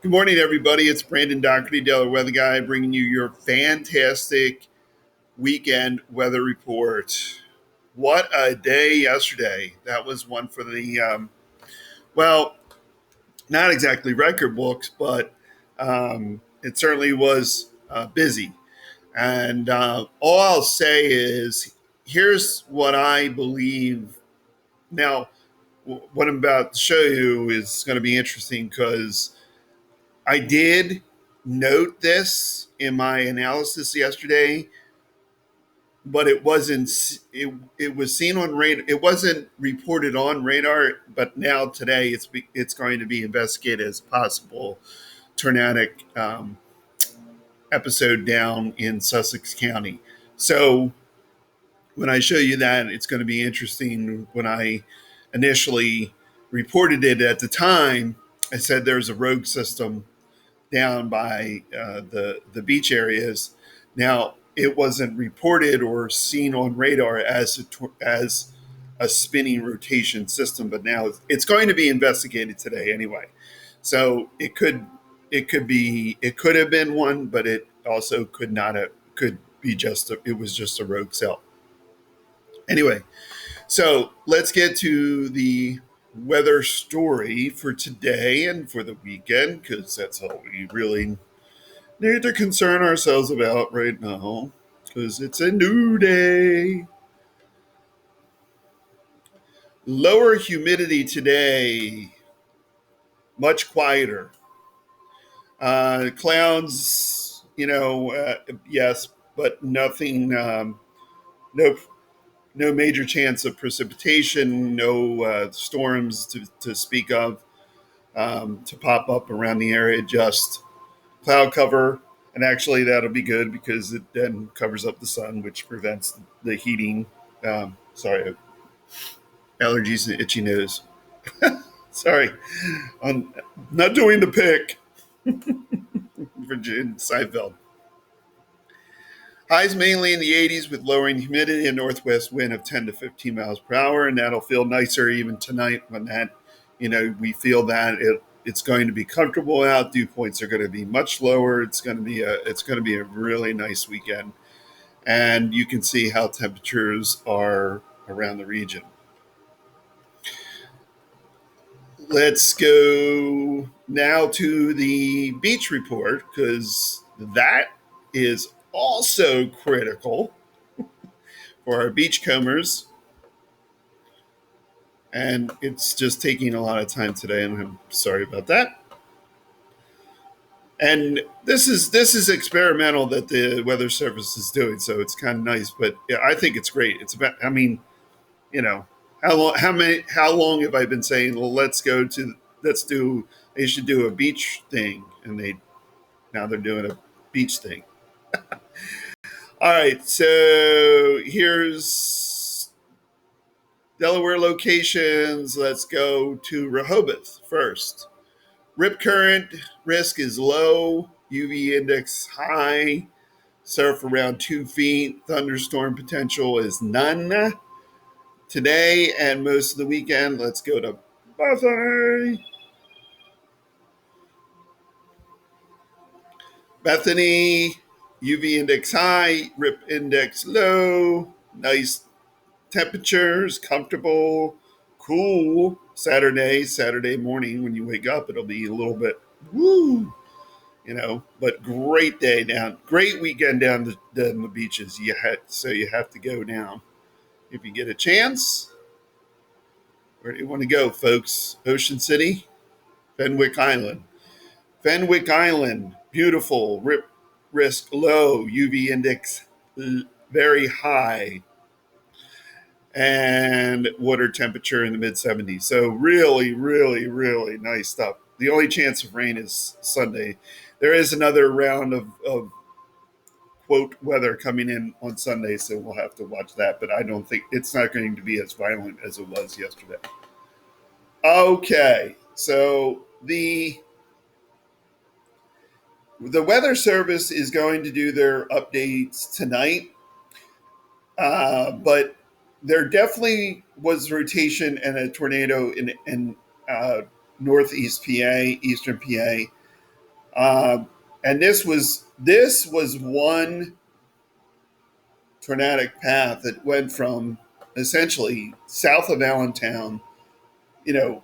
Good morning, everybody. It's Brandon Doherty, Delaware Weather Guy, bringing you your fantastic weekend weather report. What a day yesterday! That was one for the well, not exactly record books, but it certainly was busy. And all I'll say is, here's what I believe. Now, what I'm about to show you is going to be interesting because I did note this in my analysis yesterday, but it wasn't. It was seen on radar. It wasn't reported on radar, but now today it's going to be investigated as a possible tornadic episode down in Sussex County. So when I show you that, it's going to be interesting. When I initially reported it at the time, I said there's a rogue system down by the beach areas. Now, it wasn't reported or seen on radar as a spinning rotation system, but now it's going to be investigated today anyway. So it could have been one, but it also could not have could be it was just a rogue cell. Anyway, so let's get to the weather story for today and for the weekend, because that's all we really need to concern ourselves about right now, because it's a new day. Lower humidity today, much quieter. Clouds, yes, but nothing, no no major chance of precipitation, no storms to speak of to pop up around the area, just cloud cover. And actually, that'll be good because it then covers up the sun, which prevents the heating. Sorry, allergies and itchy nose. Sorry, I'm not doing the pick for June Seinfeld. Highs mainly in the 80s with lowering humidity and northwest wind of 10 to 15 miles per hour, and that'll feel nicer even tonight when we feel that it's going to be comfortable out. Dew points are going to be much lower. It's going to be a really nice weekend, and you can see how temperatures are around the region. Let's go now to the beach report, because that is also critical for our beachcombers. And it's just taking a lot of time today, and I'm sorry about that. And this is experimental that the Weather Service is doing, so it's kind of nice. But yeah, I think it's great. It's about, I mean, you know, how long have I been saying, well, let's do, they should do a beach thing, and now they're doing a beach thing. All right, so here's Delaware locations. Let's go to Rehoboth first. Rip current risk is low, UV index high, surf around 2 feet, thunderstorm potential is none. Today and most of the weekend, let's go to Bethany. Bethany, UV index high, rip index low, nice temperatures, comfortable, cool. Saturday morning when you wake up, it'll be a little bit woo, but great day down, great weekend down the beaches. So you have to go down if you get a chance. Where do you want to go, folks? Ocean City, Fenwick Island. Fenwick Island, beautiful, risk low, UV index very high, and water temperature in the mid 70s. So really, really, really nice stuff. The only chance of rain is Sunday. There is another round of quote weather coming in on Sunday, so we'll have to watch that. But I don't think it's not going to be as violent as it was yesterday. Okay, so the Weather Service is going to do their updates tonight, but there definitely was rotation and a tornado in northeast PA, eastern PA. And this was one tornadic path that went from essentially south of Allentown, you know,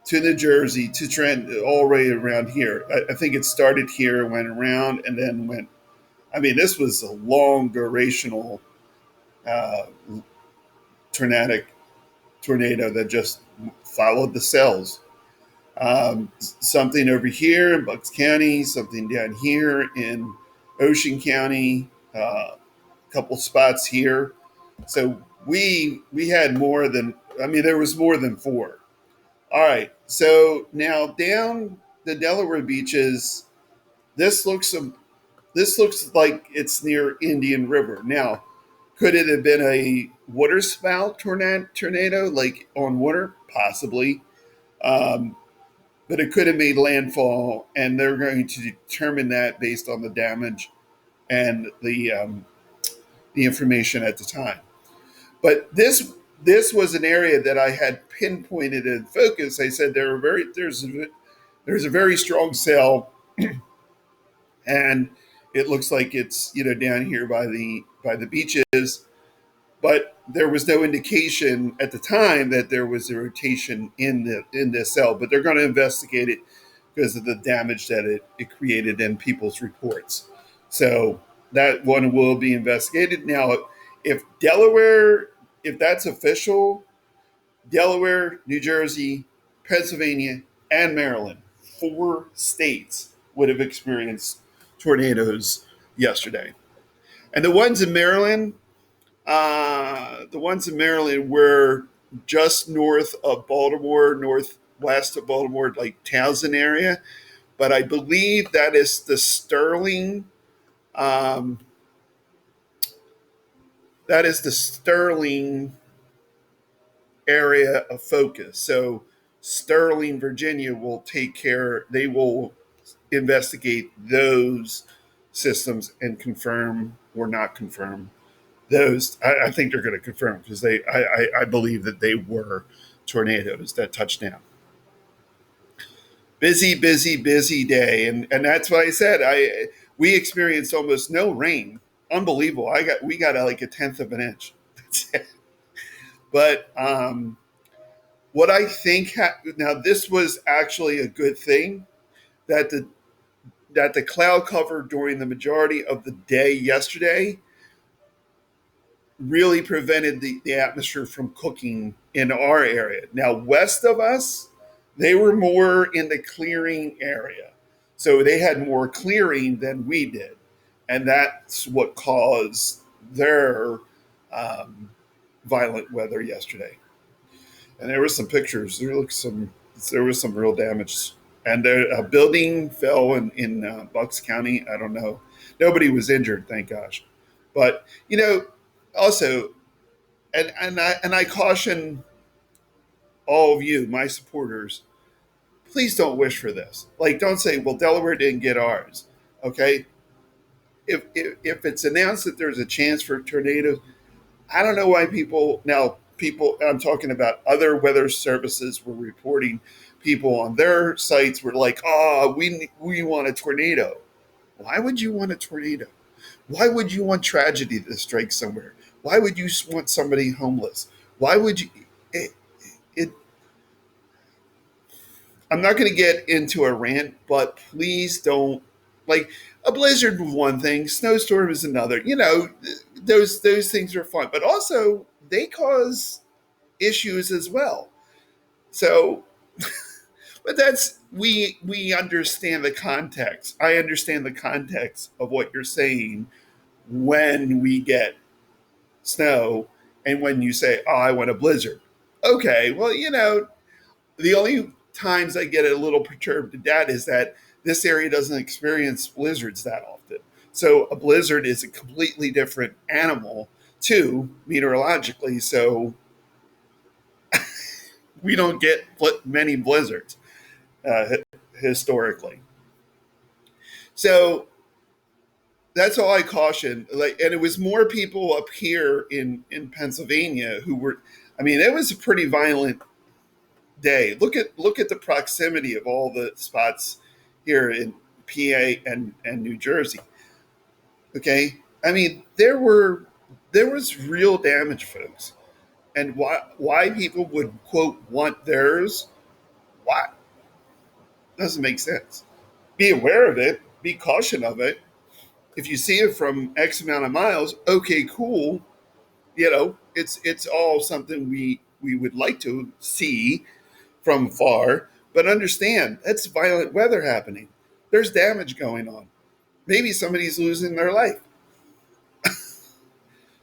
to New Jersey, to Trent, all the way around here. I think it started here, went around, and then went. I mean, this was a long durational uh, tornadic tornado that just followed the cells. Something over here in Bucks County, something down here in Ocean County, a couple spots here. So we had more than, I mean, there was more than four. All right. So now down the Delaware beaches, this looks this looks like it's near Indian River. Now, could it have been a waterspout tornado, like on water? Possibly. Um, but it could have made landfall, and they're going to determine that based on the damage and the information at the time. But this was an area that I had pinpointed and focused. I said there's a very strong cell, and it looks like it's down here by the beaches, but there was no indication at the time that there was a rotation in the cell. But they're going to investigate it because of the damage that it created in people's reports. So that one will be investigated. Now, if Delaware, if that's official, Delaware, New Jersey, Pennsylvania, and Maryland, four states would have experienced tornadoes yesterday. And the ones in Maryland were just north of Baltimore, northwest of Baltimore, like Townsend area. But I believe that is the Sterling. Um, that is the Sterling area of focus. So Sterling, Virginia will take care. They will investigate those systems and confirm or not confirm those. I think they're going to confirm because I believe that they were tornadoes that touched down. Busy, busy, busy day, and that's why I said we experienced almost no rain. Unbelievable. We got like a tenth of an inch. But what I think now, this was actually a good thing that the cloud cover during the majority of the day yesterday really prevented the atmosphere from cooking in our area. Now, west of us, they were more in the clearing area. So they had more clearing than we did. And that's what caused their um, violent weather yesterday. And there were some pictures. There was some real damage. And a building fell in Bucks County. I don't know. Nobody was injured, thank gosh. But also, and I caution all of you, my supporters, please don't wish for this. Like, don't say, "Well, Delaware didn't get ours." Okay, if it's announced that there's a chance for tornadoes, I don't know why people. I'm talking about other weather services were reporting. People on their sites were like, "Oh, we want a tornado." Why would you want a tornado? Why would you want tragedy to strike somewhere? Why would you want somebody homeless? Why would you? It, it, I'm not going to get into a rant, but please don't, like, a blizzard was one thing, snowstorm is another. Those things are fun, but also they cause issues as well. So, but we understand the context. I understand the context of what you're saying when we get snow and when you say, "Oh, I want a blizzard." Okay, well, the only times I get a little perturbed at that is that this area doesn't experience blizzards that often. So a blizzard is a completely different animal too, meteorologically. So we don't get many blizzards uh, historically. So that's all I caution. Like, and it was more people up here in Pennsylvania who were. I mean, it was a pretty violent day. Look at the proximity of all the spots here in PA and New Jersey. Okay, I mean there was real damage, folks, and why people would quote want theirs, why, doesn't make sense. Be aware of it, be cautious of it. If you see it from X amount of miles, okay, cool. It's all something we would like to see from far, but understand that's violent weather happening. There's damage going on. Maybe somebody's losing their life.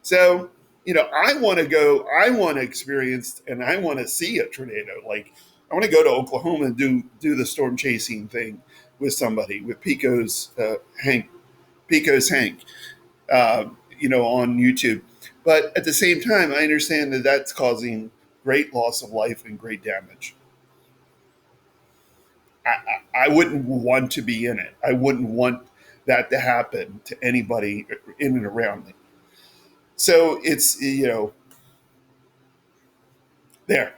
So, I want to go, I want to experience, and I want to see a tornado. Like, I want to go to Oklahoma and do the storm chasing thing with somebody, with Pico's Hank, on YouTube. But at the same time, I understand that that's causing great loss of life and great damage. I wouldn't want to be in it. I wouldn't want that to happen to anybody in and around me. So it's, there.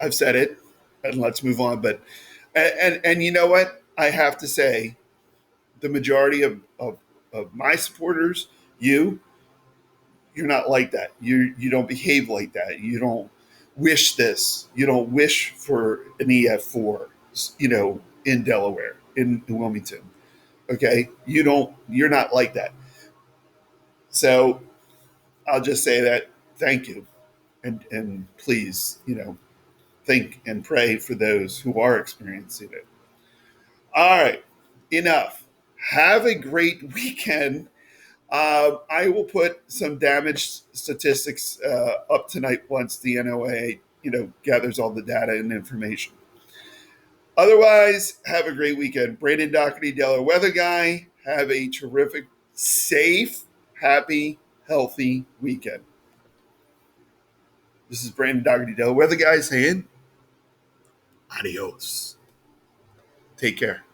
I've said it, and let's move on. But and you know what? I have to say, the majority of my supporters, you're not like that. You don't behave like that. You don't wish this. You don't wish for an EF4, in Delaware, in Wilmington. Okay, You're not like that. So I'll just say that. Thank you, and please, think and pray for those who are experiencing it. All right, enough. Have a great weekend. I will put some damage statistics up tonight once the NOAA, gathers all the data and information. Otherwise, have a great weekend. Brandon Doherty, Delaware Weather Guy. Have a terrific, safe, happy, healthy weekend. This is Brandon Doherty, Delaware Weather Guy, saying adios. Take care.